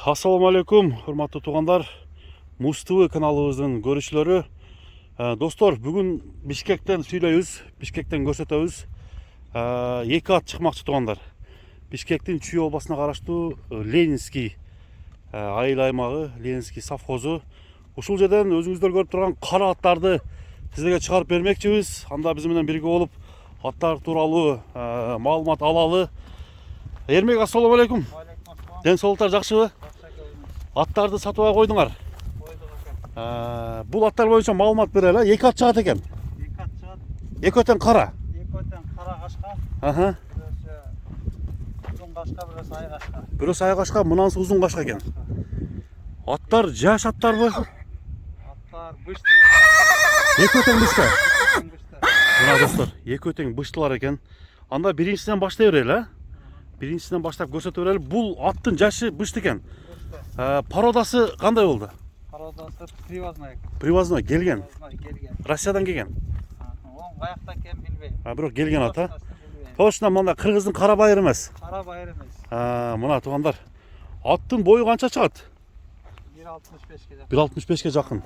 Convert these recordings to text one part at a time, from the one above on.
Assalamu алейкум, урматтуу туугандар. Муз ТВ каналыбыздын көрүүчүлөрү. Достор, бүгүн Бишкектен сүйлөйбүз, Бишкектен көрсөтөбүз. Эки ат чыкмакчы туугандар. Бишкектин Чүй областына караштуу Ленинский айыл аймагы, Ленинский совхозу. Ушул жерден өзүңүздөр көрүп турган кара аттарды сиздерге чыгарып бермекчибиз. Анда биз менен бирге болуп аттар тууралуу маалымат алалы. Эрмек, ассаламу алейкум. Ден соолуктар жакшыбы? Аттарды сатыбай койдуңар. Бул аттар боюнча маалымат берели. Эки ат чыгат экен. Эки ат чыгат. Экөөтөн кара. Экөөтөн кара кашка. Бирөөсү узун кашка, бирөөсү ай кашка. Бирөөсү ай кашка, мынансы узун кашка экен. Аттар жаш аттарбы? Аттар бышты. Экөөтөн бышты. Бышты. Мына достор, экөөтөн быштылар экен. Анда биринчисинен баштай берели, Биринчисинен баштап көрсөтө берели. Бул аттын жашы бышты экен. Породасы кандай болду? Породасы привозной. Привозной келген. Келген. Россиядан келген. Ол каяктан экенин билбейм. Бирок келген ат, Точно мында кыргыздын кара байыр эмес. Кара байыр эмес. Мына туугандар. Аттын бою канча чыгат? 1.65 жакын. 1.65 жакын.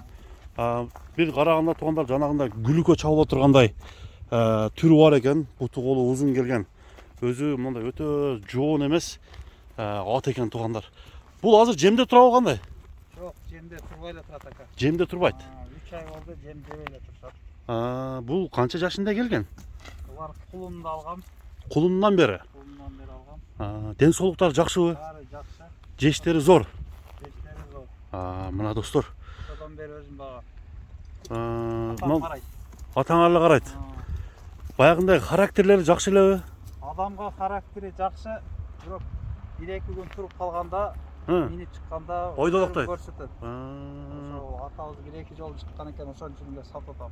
Бир караганда туугандар жанагында гүлүккө чабыла тургандай түрү бар экен. Буту колу узун келген. Өзү мындай өтө жоон эмес ат экен туугандар. Бул азыр жемде турабы кандай? Жок, жемде турбай эле турат ака. Жемде турбайт. 3 ай болду, жем жебей эле турушат. Бул канча жашында келген? Булар кулунду алгам. Кулундан бери. Кулундан бери алгам. Ден соолуктары жакшыбы? Баары жакшы. Жештери зор. Жештери зор. Мына достор. Содан бери өзүм багам. Атаң Карайт. Атаңар эле карайт. Баягындай характерлери жакшы элеби? Адамга характери жакшы, бирок 1-2 күн туруп калганда, минип чыкканда ойдолоктойт. көрсөтөт. Ошол атабыз 1-2 жолу чыккан экен, ошон үчүн эле сатып атам.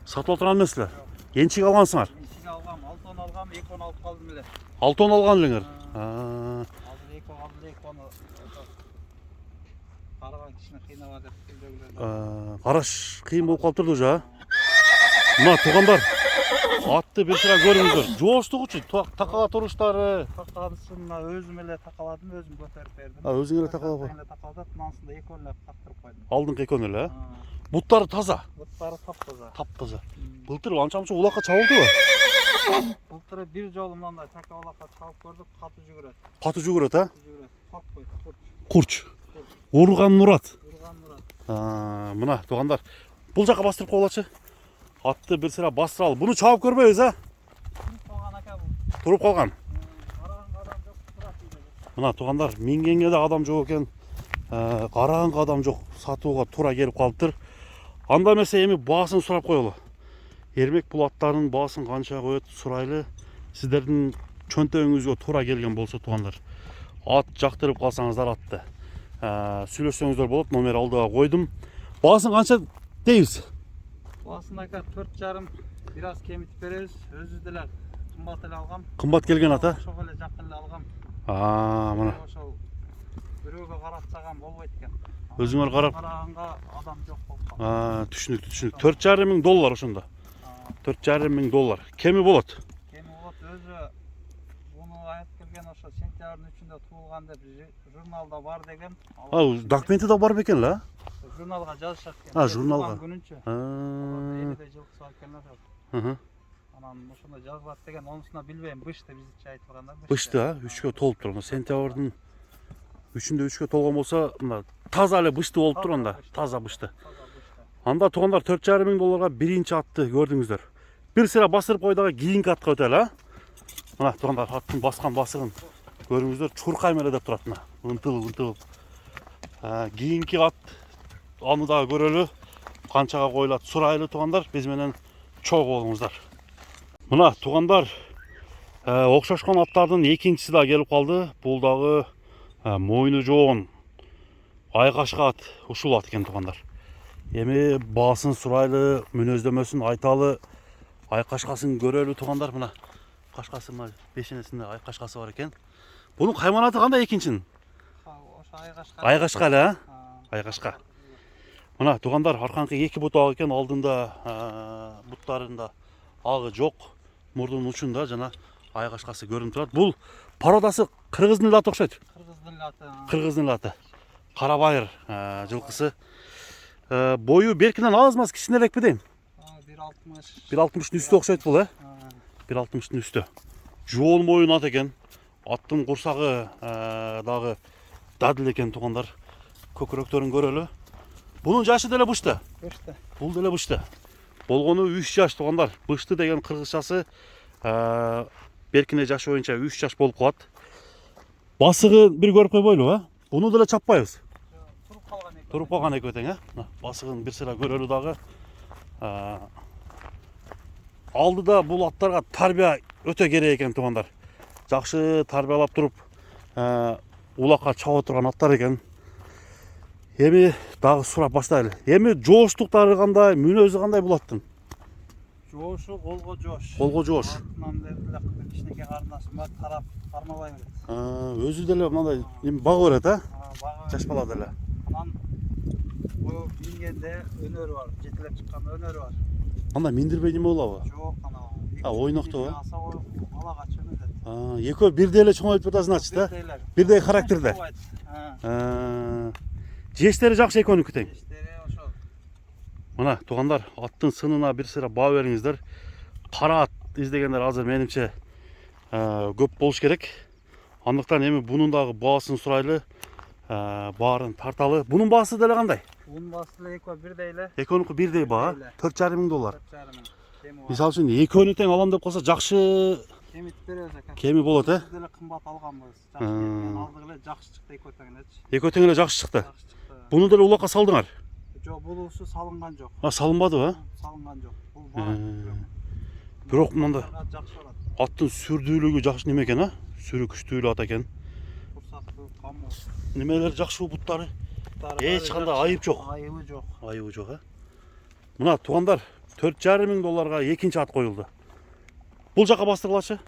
Сатып отурган эмеслер. Энчик алгансыңар? Энчик алгам, 6 тонн алгам, 2 тонн алып калдым эле. 6 тонн алган элеңер. Азыр 2 калды, 2 тонн. Караган кишини кыйнабаа деп билдирилер. Караш кыйын болуп калыптыр уже. Мына туугандар, атты бир сыра көрүңүздөр. Жооштугучу, такага туруштары. Таканысын өзүм эле такаладым, өзүм көтөрүп бердим. Өзүң эле такалап. Такалап, мынасында экөөнү эле каттырып койдум. Алдыңкы экөөнү эле. Буттары таза. Буттары таптаза. Таптаза. Былтыр анча-мунча улакка чабылдыбы? Былтыр бир жолу мындай така улакка чабып көрдүк, каты жүгүрөт. Каты жүгүрөт, а? Жүгүрөт. Токпойт, Курч. Урган Мурат. Урган Мурат. Мына туугандар, бул жака бастырып койгулачы. Атты бир сыра бастыра ал. Буну чабып көрбөйбүз, а? Туруп калган ака бул. Туруп калган. Караганга адам жок, турат үйдө. Мына туугандар, мингенге да адам жок экен. Караганга адам жок, сатууга туура келип калыптыр. Анда эмесе эми баасын сурап коелу. Эрмек бул аттардын баасын канча коет сурайлы. Сиздердин чөнтөгүңүзгө туура келген болсо туугандар. Ат жактырып калсаңыздар атты. Сүйлөшсөңүздөр болот, номер алдыга койдум. Баасын канча дейбиз? Баасын ака 4,5, бир аз кемитип беребиз. Өзү деле кымбат эле алгам. Кымбат келген ата? Ошого эле жакын эле алгам. Мына. Ошол бирөөгө каратсагам болбойт экен. Өзүңөр карап. Караганга адам жок болуп калды. Түшүнүктүү. 4,5 миң доллар ошондо. 4,5 миң доллар. Кеми болот? Кеми болот. Өзү буну айтып келген ошо сентябрдын 3-үндө туулган деп журналда бар деген. Документи да бар бекен эле? Журналга жазышат экен. Журналга. Күнүнчө. Элиде жылкы салып келген. Анан ошондо жазылат деген, онусуна билбейм, бышты биздикче айтылганда. Бышты, 3кө толуп тур. Сентябрдын 3-үндө 3кө толгон болсо, мына таза эле бышты болуп тур анда. Таза бышты. Анда туугандар 4,5 миң долларга биринчи атты көрдүңүздөр. Бир сыра бастырып койдуга кийинки атка өтөлү, а? Мына туугандар, аттын баскан басыгын көрүңүздөр, чуркайм эле деп турат мына. Ынтылып. Кийинки ат аны дагы көрөлү. Канчага коюлат сурайлы туугандар, биз менен чогуу болуңуздар. Мына туугандар, окшошкон аттардын экинчиси да келип калды. Бул дагы мойну жоон айкашка ат, ушул ат экен туугандар. Эми баасын сурайлы, мүнөздөмөсүн айталы, айкашкасын көрөлү туугандар. Мына кашкасы, мына бешенесинде айкашкасы бар экен. Бунун кайманаты кандай экинчинин? Ошо айкашка. Айкашка эле, а? Айкашка. Мына туугандар, арканкы 2 бутак экен, алдында буттарында агы жок, мурдунун учунда жана айкашкасы көрүнүп турат. Бул породасы кыргыздын эле аты окшойт. Кыргыздын аты. Кыргыздын аты. Карабайыр жылкысы. Boyu belkinden az mı kişinerek mi diyeyim? 1.60. 1.60'ın üstü okşayt bu la. 1.60'ın üstü. Joğun boyun at eken. Attın kursağı dağı dadil eken tuğanlar. Köküröktörün görölü. Bunun yaşı dele bıştı. Bıştı. Bul dele bıştı. Bolgonu 3 yaş tuğanlar. Bıştı degen kırgızçası belkine yaş oyunca 3 yaş bolup kalat. Basığı bir görüp koyboylu ha. Bunu dele çapbayız. Turup kalgan ekan. Turup kalgan eköten ha. Basığın bir sıra görölü dağı. Aldıda bul atlarga tarbiya öte gerek eken tuğanlar. Жақсы тарбиялап туруп улакка чабып турган аттар экен. Эми дагы сурап баштайлы. Эми жооштуктары кандай, мүнөзү кандай бул аттын? Жошу колго жош. Колго жоош. Артынан деле кичинекей карындашым бар, тарап кармабай берет. Өзү деле мындай эми багы берет, а? Багы. Жаш бала деле. Анан бул мингенде өнөрү бар, жетелеп чыккан өнөрү бар. Анда миндирбей неме болобу? Жок, анан. Ойнокту, а? Аса бала качып өтөт. Экөө бирдей эле чоңоюп жатасың ачы да? Бирдей характерде. Жештери жакшы экөөнүкү тең. Жештери ошол. Мына туугандар, аттын сынына бир сыра баа бериңиздер. Кара ат издегендер азыр менимче көп болуш керек. Андыктан эми бунун дагы баасын сурайлы. Баарын тарталы. Бунун баасы деле кандай? Бунун баасы деле экөө бирдей эле. Экөөнүкү бирдей баа, $4,500. 4,5 Мисалы үчүн экөөнү тең алам деп калса жакшы кемитип беребиз экен. кеми болот, э? Биз деле кымбат алганбыз. Жакшы келген алдык эле жакшы чыкты экөө теңечи. Экөө тең эле жакшы чыкты. Жакшы чыкты. Буну деле улакка салдыңар. Жок, булуусу салынган жок. Салынбадыбы, Салынган жок. Бул баа. бирок мында Жакшы болот. аттын сүрдүүлүгү жакшы неме экен, а? Сүрү күчтүүлүү ат экен. Курсактуу, камыл. Немелер жакшы буттары. Эч кандай айып жок. Айыбы жок. Айыбы жок, а? Мына туугандар, $4,500 экинчи ат коюлду. Бул жака бастыргылачы.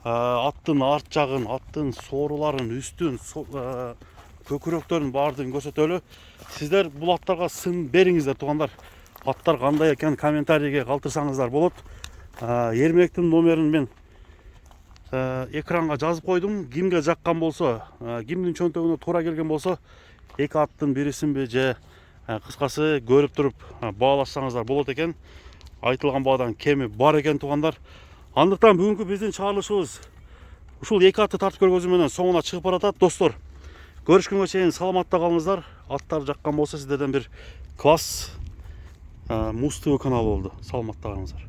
Аттын арт жагын, аттын сооруларын, үстүн, көкүрөктөрүн баардыгын көрсөтөлү. Сиздер бул аттарга сын бериңиздер туугандар. Аттар кандай экен комментарийге калтырсаңыздар болот. Эрмектин номерин мен экранга жазып койдум. Кимге жаккан болсо, кимдин чөнтөгүнө туура келген болсо, эки аттын бирисинби же кыскасы көрүп туруп баалашсаңыздар болот экен. Айтылган баадан кеми бар экен туугандар. Андыктан бүгүнкү биздин чыгарылышыбыз ушул эки атты тартып көргөзүү менен соңуна чыгып баратат. Достор, көрүшкөнгө чейин саламатта калыңыздар. Аттар жаккан болсо сиздерден бир класс Муз ТВ каналы болду. Саламатта калыңыздар.